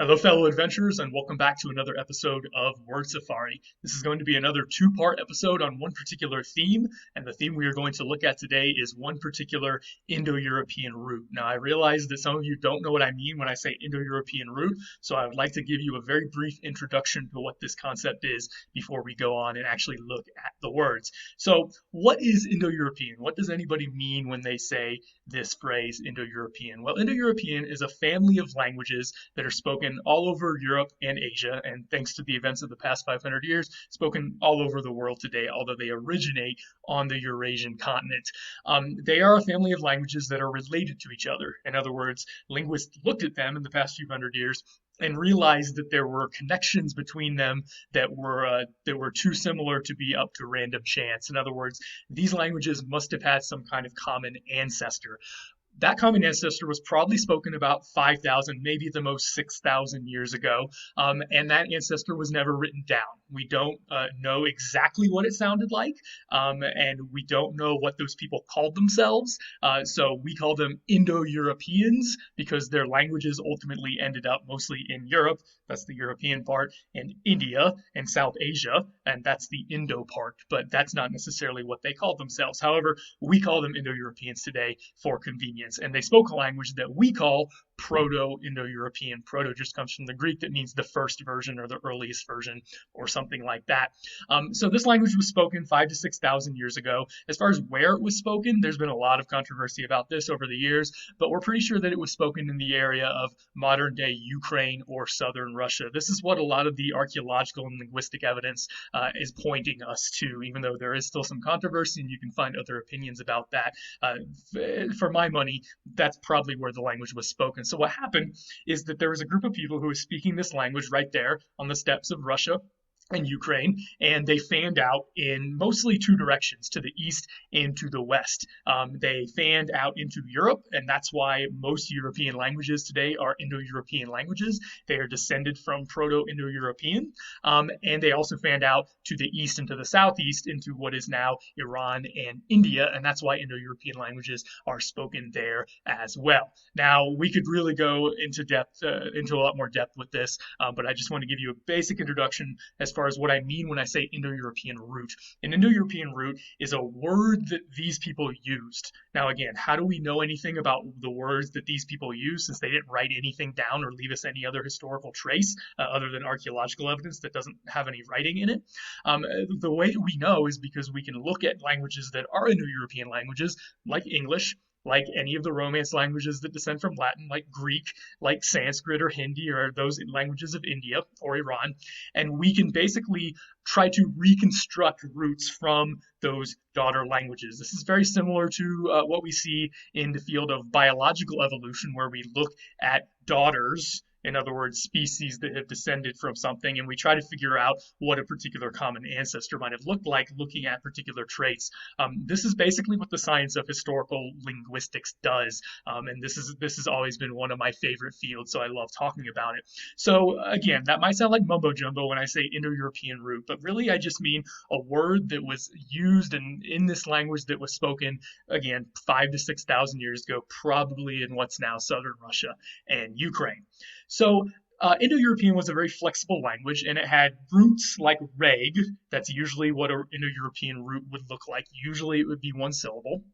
Hello, fellow adventurers, and welcome back to another episode of Word Safari. This is going to be another two-part episode on one particular theme, and the theme we are going to look at today is one particular Indo-European root. Now, I realize that some of you don't know what I mean when I say Indo-European root, so I would like to give you a very brief introduction to what this concept is before we go on and actually look at the words. So, what is Indo-European? What does anybody mean when they say this phrase, Indo-European? Well, Indo-European is a family of languages that are spoken all over Europe and Asia, and thanks to the events of the past 500 years, spoken all over the world today, although they originate on the Eurasian continent. They are a family of languages that are related to each other. In other words, linguists looked at them in the past few hundred years and realized that there were connections between them that were too similar to be up to random chance. In other words, these languages must have had some kind of common ancestor. That common ancestor was probably spoken about 5,000, maybe at the most 6,000 years ago, and that ancestor was never written down. We don't know exactly what it sounded like, and we don't know what those people called themselves. So we call them Indo-Europeans because their languages ultimately ended up mostly in Europe. That's the European part, and India and South Asia, and that's the Indo part, but that's not necessarily what they called themselves. However, we call them Indo-Europeans today for convenience, and they spoke a language that we call Proto-Indo-European. Proto just comes from the Greek that means the first version or the earliest version or something like that. So this language was spoken 5 to 6,000 years ago. As far as where it was spoken, there's been a lot of controversy about this over the years, but we're pretty sure that it was spoken in the area of modern day Ukraine or southern Russia. This is what a lot of the archaeological and linguistic evidence is pointing us to, even though there is still some controversy and you can find other opinions about that. For my money, that's probably where the language was spoken. So what happened is that there was a group of people who was speaking this language right there on the steppes of Russia and Ukraine, and they fanned out in mostly two directions, to the east and to the west. They fanned out into Europe, and that's why most European languages today are Indo-European languages. They are descended from Proto-Indo-European, and they also fanned out to the east and to the southeast into what is now Iran and India, and that's why Indo-European languages are spoken there as well. Now, we could really go into depth, into a lot more depth with this, but I just want to give you a basic introduction as far as what I mean when I say Indo-European root. An Indo-European root is a word that these people used. Now, again, how do we know anything about the words that these people used since they didn't write anything down or leave us any other historical trace other than archaeological evidence that doesn't have any writing in it? The way we know is because we can look at languages that are Indo-European languages, like English, like any of the Romance languages that descend from Latin, like Greek, like Sanskrit or Hindi, or those languages of India or Iran. And we can basically try to reconstruct roots from those daughter languages. This is very similar to what we see in the field of biological evolution, where we look at daughters, in other words, species that have descended from something, and we try to figure out what a particular common ancestor might have looked like looking at particular traits. This is basically what the science of historical linguistics does, and this has always been one of my favorite fields, so I love talking about it. So again, that might sound like mumbo jumbo when I say Indo-European root, but really I just mean a word that was used in this language that was spoken, again, 5 to 6,000 years ago, probably in what's now southern Russia and Ukraine. So Indo-European was a very flexible language, and it had roots like reg. That's usually what an Indo-European root would look like. Usually it would be one syllable.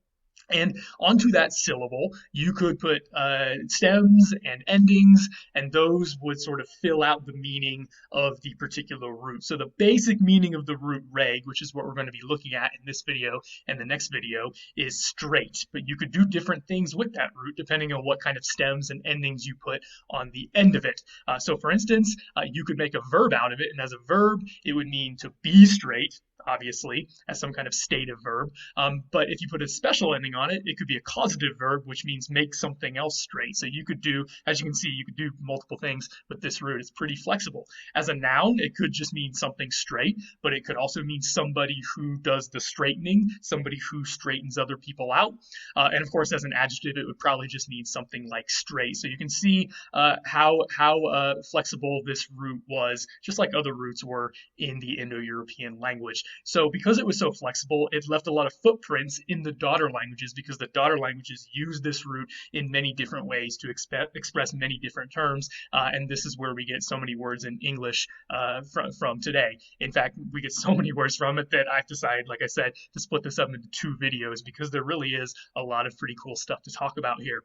And onto that syllable, you could put stems and endings, and those would sort of fill out the meaning of the particular root. So the basic meaning of the root reg, which is what we're going to be looking at in this video and the next video, is straight. But you could do different things with that root depending on what kind of stems and endings you put on the end of it. So for instance, you could make a verb out of it, and as a verb, it would mean to be straight, obviously, as some kind of stative verb. But if you put a special ending on it, it could be a causative verb, which means make something else straight. So you could do, as you can see, you could do multiple things with this root. It's pretty flexible. As a noun, it could just mean something straight, but it could also mean somebody who does the straightening, somebody who straightens other people out. And of course, as an adjective, it would probably just mean something like straight. So you can see how flexible this root was, just like other roots were in the Indo-European language. So because it was so flexible, it left a lot of footprints in the daughter languages because the daughter languages use this root in many different ways to express many different terms. And this is where we get so many words in English from today. In fact, we get so many words from it that I've decided, like I said, to split this up into 2 videos because there really is a lot of pretty cool stuff to talk about here.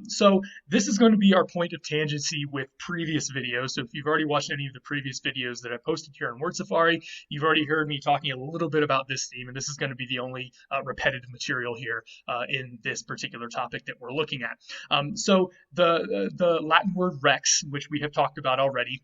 So this is going to be our point of tangency with previous videos. So if you've already watched any of the previous videos that I posted here on Word Safari, you've already heard me talking a little bit about this theme, and this is going to be the only repetitive material here in this particular topic that we're looking at. So the Latin word rex, which we have talked about already,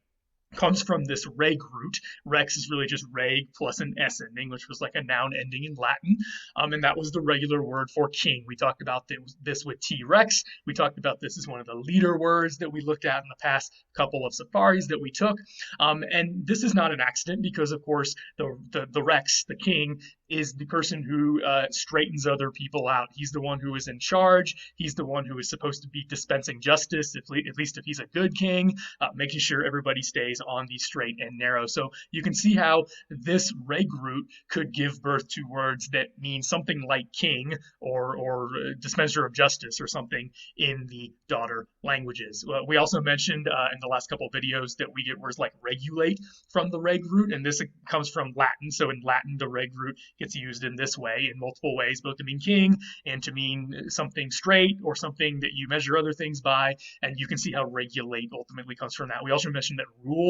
comes from this reg root. Rex is really just reg plus an S ending, which was like a noun ending in Latin. And that was the regular word for king. We talked about this with T-Rex. We talked about this as one of the leader words that we looked at in the past couple of safaris that we took. And this is not an accident because, of course, the Rex, the king, is the person who straightens other people out. He's the one who is in charge. He's the one who is supposed to be dispensing justice, at least if he's a good king, making sure everybody stays on the straight and narrow. So you can see how this reg root could give birth to words that mean something like king or dispenser of justice or something in the daughter languages. We also mentioned in the last couple of videos that we get words like regulate from the reg root, and this comes from Latin. So in Latin, the reg root gets used in this way, in multiple ways, both to mean king and to mean something straight or something that you measure other things by. And you can see how regulate ultimately comes from that. We also mentioned that rule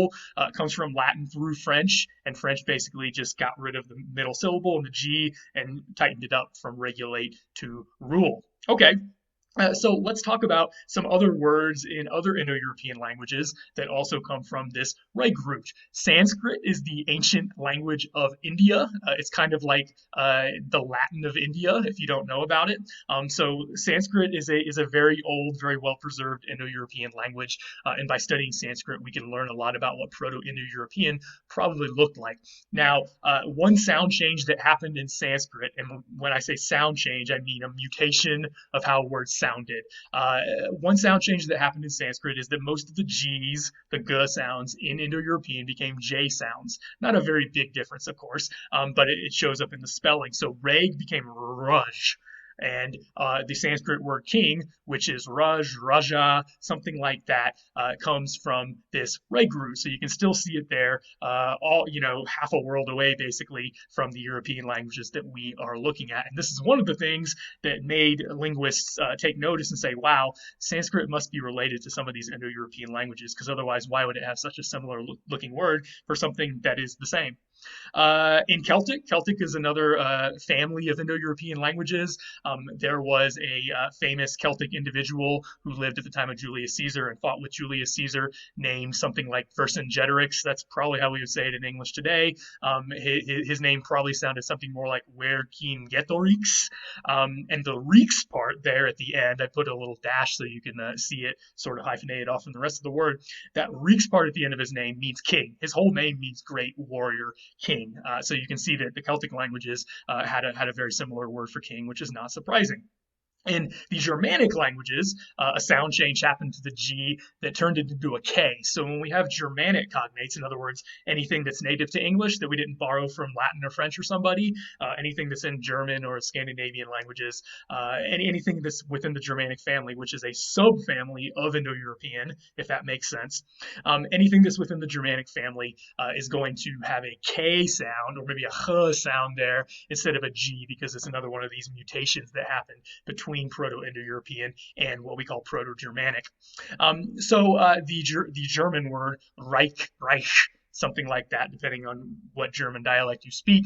comes from Latin through French, and French basically just got rid of the middle syllable and the G and tightened it up from regulate to rule. Okay. So let's talk about some other words in other Indo-European languages that also come from this reg root. Sanskrit is the ancient language of India. It's kind of like the Latin of India, if you don't know about it. So Sanskrit is a very old, very well-preserved Indo-European language. And by studying Sanskrit, we can learn a lot about what Proto-Indo-European probably looked like. Now, one sound change that happened in Sanskrit, and when I say sound change, I mean a mutation of how words sounded. One sound change that happened in Sanskrit is that most of the G's, the G sounds in Indo-European became J sounds. Not a very big difference, of course, but it shows up in the spelling. So reg became Raj. And the Sanskrit word king, which is Raj, Raja, something like that, comes from this reg root. So you can still see it there, half a world away, basically, from the European languages that we are looking at. And this is one of the things that made linguists take notice and say, wow, Sanskrit must be related to some of these Indo-European languages, because otherwise, why would it have such a similar looking word for something that is the same? In Celtic is another family of Indo-European languages. There was a famous Celtic individual who lived at the time of Julius Caesar and fought with Julius Caesar, named something like Vercingetorix. That's probably how we would say it in English today. His name probably sounded something more like Vercingetorix. And the Reeks part there at the end, I put a little dash so you can see it sort of hyphenated off from the rest of the word. That Reeks part at the end of his name means king. His whole name means great warrior king. So you can see that the Celtic languages had a very similar word for king, which is not surprising. In the Germanic languages, a sound change happened to the G that turned it into a K. So when we have Germanic cognates, in other words, anything that's native to English that we didn't borrow from Latin or French or somebody, anything that's in German or Scandinavian languages, anything that's within the Germanic family, which is a subfamily of Indo-European, if that makes sense, anything that's within the Germanic family is going to have a K sound or maybe a H sound there instead of a G, because it's another one of these mutations that happen between Proto-Indo-European and what we call Proto-Germanic. The German word Reich, something like that, depending on what German dialect you speak.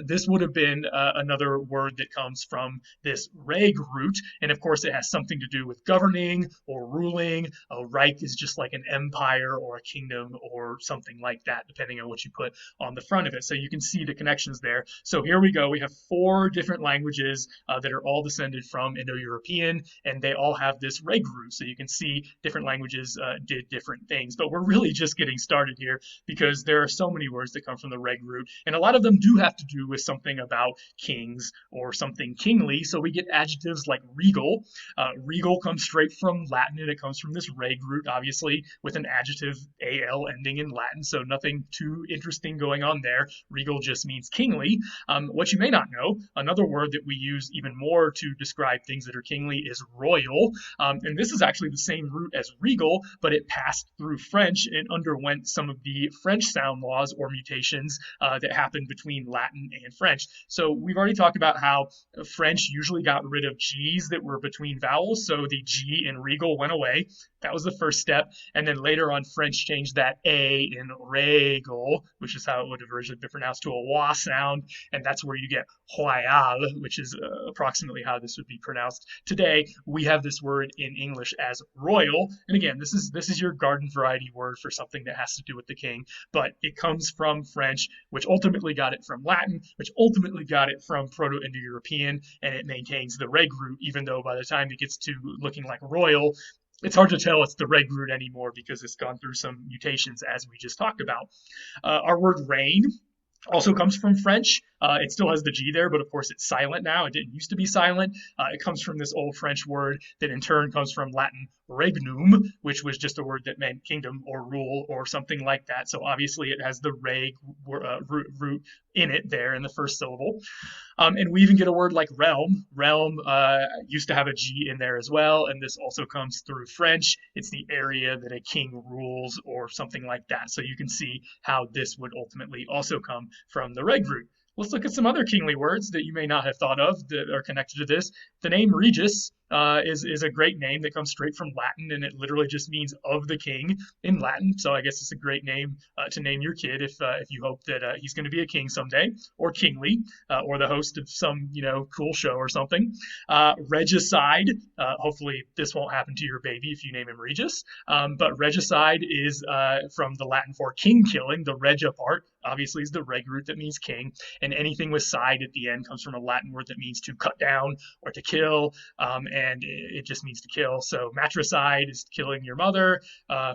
This would have been another word that comes from this reg root, and of course it has something to do with governing or ruling. A Reich is just like an empire or a kingdom or something like that, depending on what you put on the front of it. So you can see the connections there. So here we go. We have 4 different languages that are all descended from Indo-European, and they all have this reg root. So you can see different languages did different things, but we're really just getting started here because because there are so many words that come from the reg root, and a lot of them do have to do with something about kings or something kingly. So we get adjectives like regal. Regal comes straight from Latin, and it comes from this reg root, obviously, with an adjective al ending in Latin. So nothing too interesting going on there. Regal just means kingly. What you may not know, another word that we use even more to describe things that are kingly is royal. And this is actually the same root as regal, but it passed through French and underwent some of the French sound laws or mutations that happened between Latin and French. So we've already talked about how French usually got rid of G's that were between vowels. So the G in regal went away. That was the first step. And then later on, French changed that A in regal, which is how it would have originally been pronounced, to a wa sound. And that's where you get royal, which is approximately how this would be pronounced. Today, we have this word in English as royal. And again, this is your garden variety word for something that has to do with the king, but it comes from French, which ultimately got it from Latin, which ultimately got it from Proto-Indo-European, and it maintains the reg root, even though by the time it gets to looking like royal, it's hard to tell it's the reg root anymore because it's gone through some mutations, as we just talked about. Our word reign also comes from French. It still has the G there, but of course it's silent now. It didn't used to be silent. It comes from this old French word that in turn comes from Latin regnum, which was just a word that meant kingdom or rule or something like that. So obviously it has the reg root in it there in the first syllable. And we even get a word like realm. Realm used to have a G in there as well, and this also comes through French. It's the area that a king rules or something like that. So you can see how this would ultimately also come from the reg root. Let's look at some other kingly words that you may not have thought of that are connected to this. The name Regis is a great name that comes straight from Latin, and it literally just means of the king in Latin. So I guess it's a great name to name your kid if you hope that he's going to be a king someday, or kingly, or the host of some cool show or something. Regicide. Hopefully this won't happen to your baby if you name him Regis. But regicide is from the Latin for king killing. The regia part obviously is the reg root that means king, and anything with side at the end comes from a Latin word that means to cut down or to kill, and it just means to kill. So matricide is killing your mother,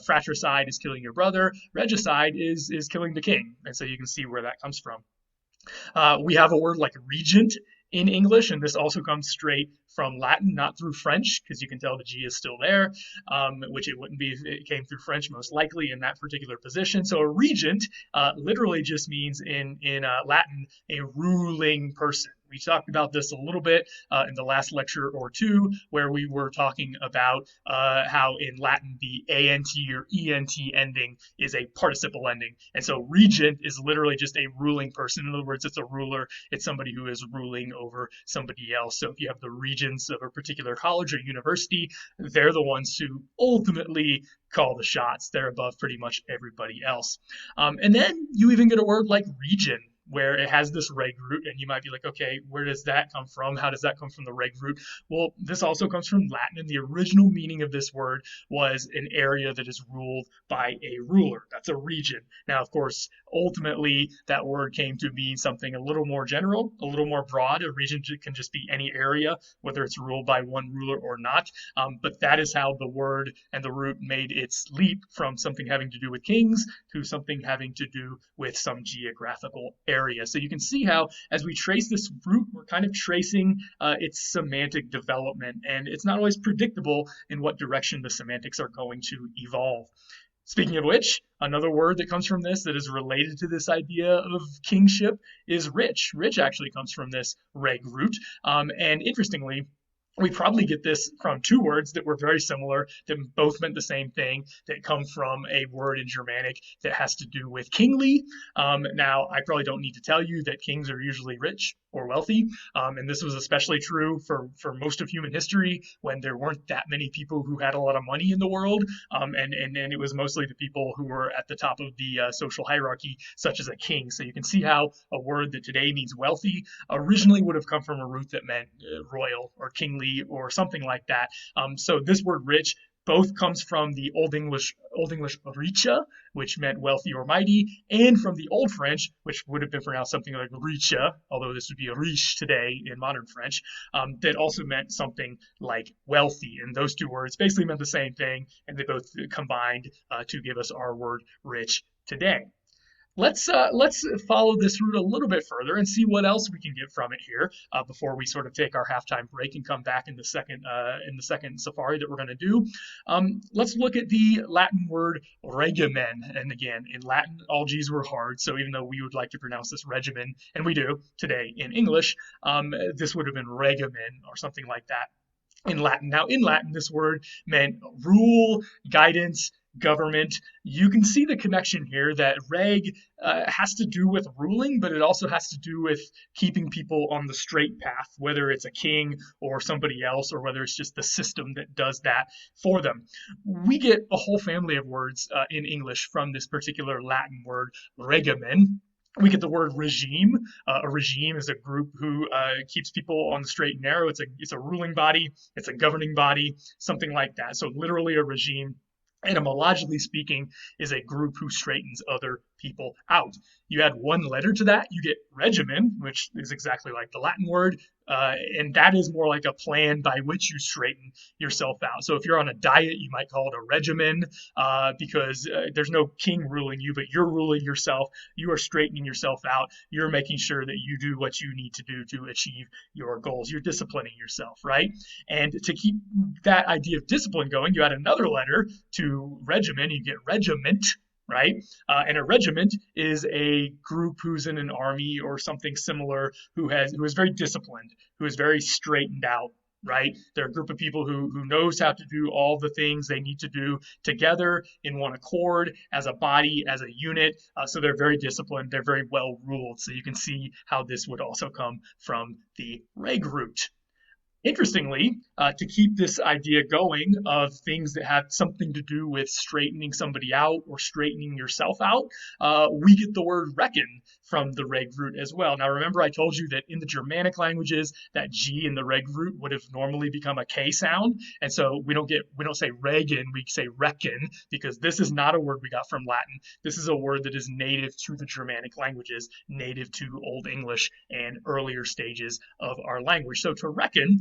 fratricide is killing your brother, regicide is killing the king, and so you can see where that comes from. We have a word like regent in English, and this also comes straight from Latin, not through French, because you can tell the G is still there, which it wouldn't be if it came through French, most likely in that particular position. So a regent literally just means in Latin a ruling person. We talked about this a little bit in the last lecture or two, where we were talking about how in Latin the ANT or ENT ending is a participle ending. And so regent is literally just a ruling person. In other words, it's a ruler. It's somebody who is ruling over somebody else. So if you have the regents of a particular college or university, they're the ones who ultimately call the shots. They're above pretty much everybody else. And then you even get a word like region, where it has this reg root, and you might be like, okay, where does that come from? How does that come from the reg root? Well, this also comes from Latin, and the original meaning of this word was an area that is ruled by a ruler. That's a region. Now, of course, ultimately, that word came to mean something a little more general, a little more broad. A region can just be any area, whether it's ruled by one ruler or not. But that is how the word and the root made its leap from something having to do with kings to something having to do with some geographical area. So you can see how, as we trace this root, we're kind of tracing its semantic development, and it's not always predictable in what direction the semantics are going to evolve. Speaking of which, another word that comes from this that is related to this idea of kingship is rich. Rich actually comes from this reg root, and interestingly, we probably get this from two words that were very similar, that both meant the same thing, that come from a word in Germanic that has to do with kingly. Now, I probably don't need to tell you that kings are usually rich or wealthy, and this was especially true for most of human history when there weren't that many people who had a lot of money in the world, and it was mostly the people who were at the top of the social hierarchy, such as a king. So you can see how a word that today means wealthy originally would have come from a root that meant royal or kingly or something like that. So this word rich both comes from the Old English richa, which meant wealthy or mighty, and from the Old French, which would have been pronounced something like richa, although this would be riche today in modern French, that also meant something like wealthy. And those two words basically meant the same thing, and they both combined to give us our word rich today. Let's follow this route a little bit further and see what else we can get from it here before we sort of take our halftime break and come back in the second safari that we're going to do. Let's look at the Latin word regimen, and again in Latin all G's were hard, so even though we would like to pronounce this regimen, and we do today in English, this would have been regimen or something like that in Latin. Now, in Latin, this word meant rule, guidance, government. You can see the connection here that reg has to do with ruling, but it also has to do with keeping people on the straight path, whether it's a king or somebody else, or whether it's just the system that does that for them. We get a whole family of words in English from this particular Latin word, regimen. We get the word regime. A regime is a group who keeps people on the straight and narrow. It's a ruling body. It's a governing body, something like that. So literally a regime, etymologically speaking, is a group who straightens other people out. You add one letter to that, you get regimen, which is exactly like the Latin word, and that is more like a plan by which you straighten yourself out. So if you're on a diet, you might call it a regimen because there's no king ruling you, but you're ruling yourself. You are straightening yourself out. You're making sure that you do what you need to do to achieve your goals. You're disciplining yourself, right? And to keep that idea of discipline going, you add another letter to regimen, you get regiment, right? And a regiment is a group who's in an army or something similar who is very disciplined, who is very straightened out, right? They're a group of people who knows how to do all the things they need to do together in one accord, as a body, as a unit. So they're very disciplined. They're very well ruled. So you can see how this would also come from the reg root. Interestingly, to keep this idea going of things that have something to do with straightening somebody out or straightening yourself out, we get the word reckon from the reg root as well. Now, remember I told you that in the Germanic languages, that G in the reg root would have normally become a K sound, and so we don't say regan, we say reckon, because this is not a word we got from Latin. This is a word that is native to the Germanic languages, native to Old English and earlier stages of our language. So to reckon,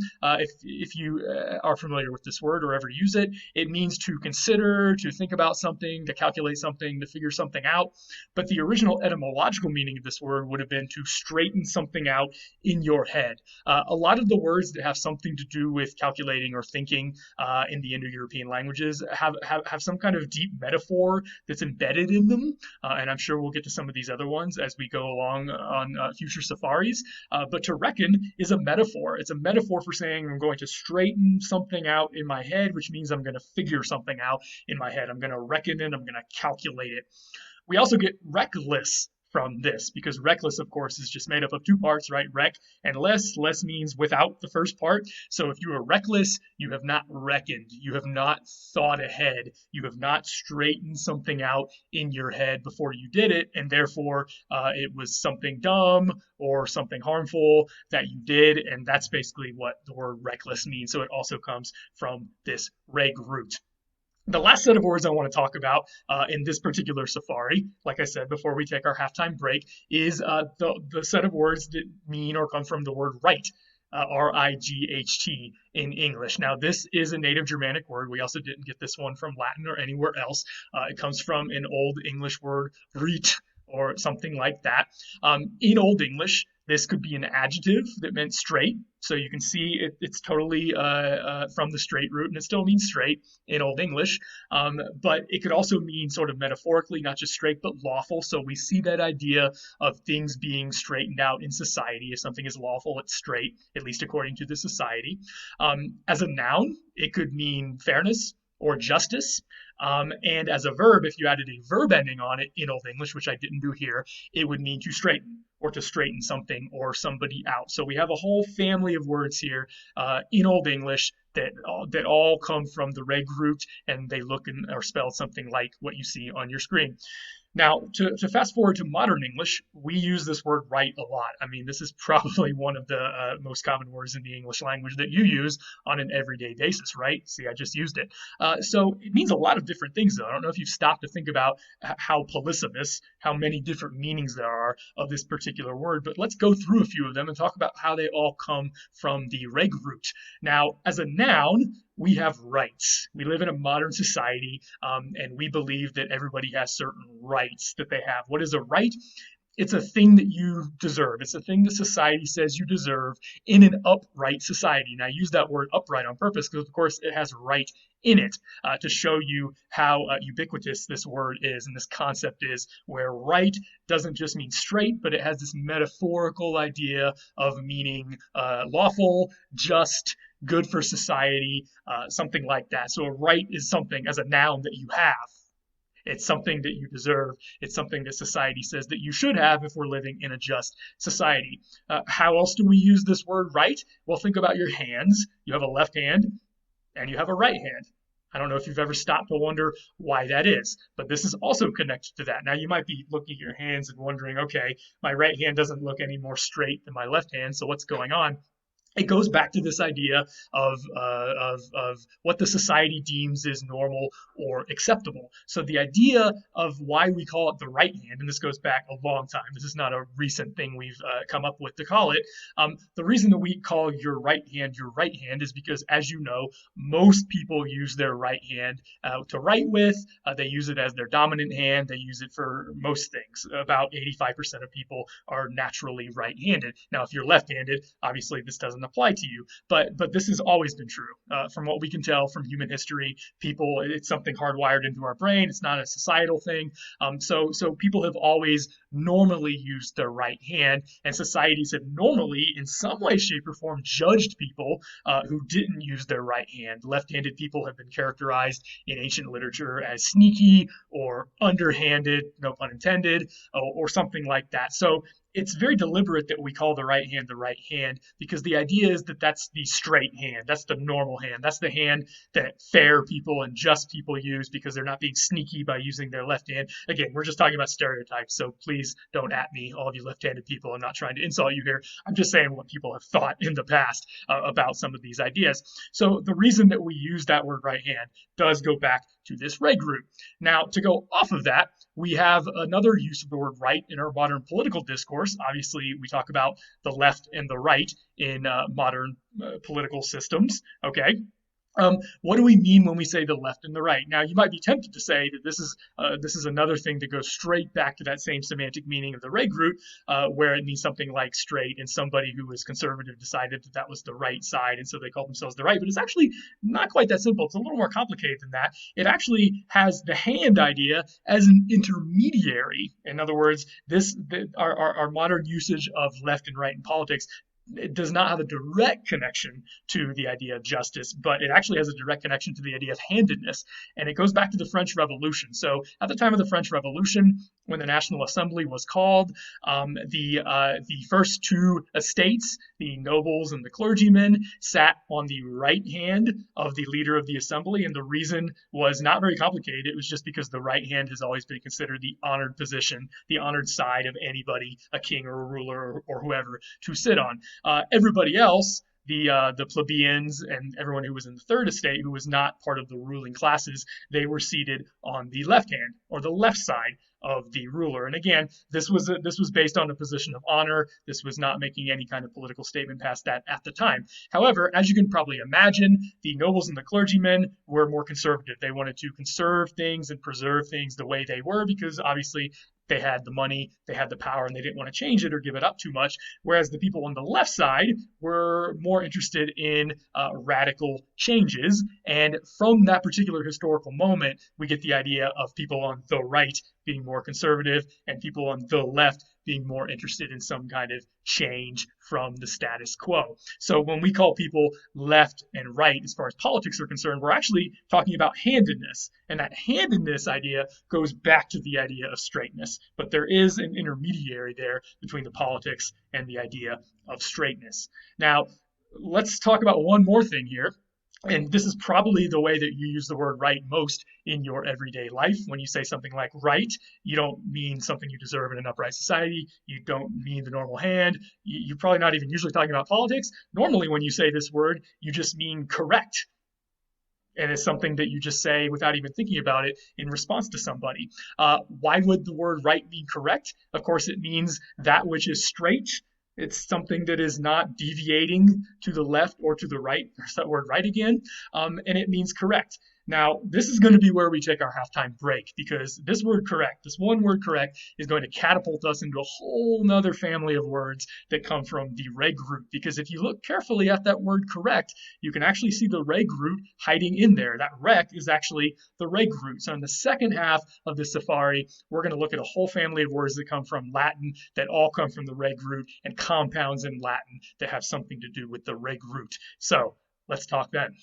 if you are familiar with this word or ever use it, it means to consider, to think about something, to calculate something, to figure something out. But the original etymological meaning of this word would have been to straighten something out in your head. A lot of the words that have something to do with calculating or thinking in the Indo-European languages have some kind of deep metaphor that's embedded in them. And I'm sure we'll get to some of these other ones as we go along on future safaris. But to reckon is a metaphor. It's a metaphor for saying I'm going to straighten something out in my head, which means I'm going to figure something out in my head. I'm going to reckon it. I'm going to calculate it. We also get reckless from this, because reckless, of course, is just made up of two parts, right? Rec and less. Less means without the first part. So if you are reckless, you have not reckoned. You have not thought ahead. You have not straightened something out in your head before you did it, and therefore it was something dumb or something harmful that you did, and that's basically what the word reckless means. So it also comes from this reg root. The last set of words I want to talk about in this particular safari, like I said before we take our halftime break, is the set of words that mean or come from the word right, R-I-G-H-T in English. Now, this is a native Germanic word. We also didn't get this one from Latin or anywhere else. It comes from an Old English word, rit, or something like that. In Old English, this could be an adjective that meant straight. So you can see it's totally from the straight root, and it still means straight in Old English. But it could also mean sort of metaphorically, not just straight, but lawful. So we see that idea of things being straightened out in society. If something is lawful, it's straight, at least according to the society. As a noun, it could mean fairness or justice. And as a verb, if you added a verb ending on it in Old English, which I didn't do here, it would mean to straighten or to straighten something or somebody out. So we have a whole family of words here in Old English that all come from the reg root, and they look and are spelled something like what you see on your screen. Now, to fast forward to modern English, we use this word right a lot. I mean, this is probably one of the most common words in the English language that you use on an everyday basis, right? See, I just used it. So it means a lot of different things, though. I don't know if you've stopped to think about how polysemous, how many different meanings there are of this particular word, but let's go through a few of them and talk about how they all come from the reg root. Now, as a noun, we have rights. We live in a modern society, and we believe that everybody has certain rights that they have. What is a right? It's a thing that you deserve. It's a thing that society says you deserve in an upright society. And I use that word upright on purpose because, of course, it has right in it to show you how ubiquitous this word is and this concept is, where right doesn't just mean straight, but it has this metaphorical idea of meaning lawful, just, good for society, something like that. So a right is something as a noun that you have. It's something that you deserve. It's something that society says that you should have if we're living in a just society. How else do we use this word right? Well, think about your hands. You have a left hand and you have a right hand. I don't know if you've ever stopped to wonder why that is, but this is also connected to that. Now, you might be looking at your hands and wondering, okay, my right hand doesn't look any more straight than my left hand, so what's going on? It goes back to this idea of what the society deems is normal or acceptable. So the idea of why we call it the right hand, and this goes back a long time. This is not a recent thing we've come up with to call it. The reason that we call your right hand is because, as you know, most people use their right hand to write with. They use it as their dominant hand. They use it for most things. About 85% of people are naturally right-handed. Now, if you're left-handed, obviously this doesn't apply to you, but this has always been true. From what we can tell from human history, people, it's something hardwired into our brain. It's not a societal thing. So people have always normally used their right hand, and societies have normally, in some way, shape, or form, judged people who didn't use their right hand. Left-handed people have been characterized in ancient literature as sneaky or underhanded, no pun intended, or something like that. So it's very deliberate that we call the right hand because the idea is that that's the straight hand. That's the normal hand. That's the hand that fair people and just people use because they're not being sneaky by using their left hand. Again, we're just talking about stereotypes, so please don't at me, all of you left-handed people. I'm not trying to insult you here. I'm just saying what people have thought in the past about some of these ideas. So the reason that we use that word right hand does go back to this reg root. Now, to go off of that, we have another use of the word right in our modern political discourse. Obviously, we talk about the left and the right in modern political systems, okay? What do we mean when we say the left and the right? Now, you might be tempted to say that this is another thing that goes straight back to that same semantic meaning of the reg root, where it means something like straight, and somebody who was conservative decided that that was the right side, and so they called themselves the right. But it's actually not quite that simple. It's a little more complicated than that. It actually has the hand idea as an intermediary. In other words, our modern usage of left and right in politics, it does not have a direct connection to the idea of justice, but it actually has a direct connection to the idea of handedness. And it goes back to the French Revolution. So at the time of the French Revolution, when the National Assembly was called, the first two estates, the nobles and the clergymen, sat on the right hand of the leader of the assembly. And the reason was not very complicated. It was just because the right hand has always been considered the honored position, the honored side of anybody, a king or a ruler or whoever, to sit on. Everybody else, the plebeians and everyone who was in the third estate, who was not part of the ruling classes, they were seated on the left hand or the left side of the ruler. And again, this was based on a position of honor. This was not making any kind of political statement past that at the time. However, as you can probably imagine, the nobles and the clergymen were more conservative. They wanted to conserve things and preserve things the way they were because obviously they had the money, they had the power, and they didn't want to change it or give it up too much. Whereas the people on the left side were more interested in radical changes. And from that particular historical moment, we get the idea of people on the right being more conservative and people on the left being more interested in some kind of change from the status quo. So when we call people left and right as far as politics are concerned, we're actually talking about handedness. And that handedness idea goes back to the idea of straightness. But there is an intermediary there between the politics and the idea of straightness. Now, let's talk about one more thing here. And this is probably the way that you use the word right most in your everyday life. When you say something like right, you don't mean something you deserve in an upright society. You don't mean the normal hand. You're probably not even usually talking about politics. Normally, when you say this word, you just mean correct. And it's something that you just say without even thinking about it in response to somebody. Why would the word right mean correct? Of course, it means that which is straight, It's something that is not deviating to the left or to the right. There's that word right again. And it means correct. Now, this is going to be where we take our halftime break because this word correct, this one word correct, is going to catapult us into a whole nother family of words that come from the reg root. Because if you look carefully at that word correct, you can actually see the reg root hiding in there. That rec is actually the reg root. So in the second half of the safari, we're going to look at a whole family of words that come from Latin that all come from the reg root and compounds in Latin that have something to do with the reg root. So let's talk then.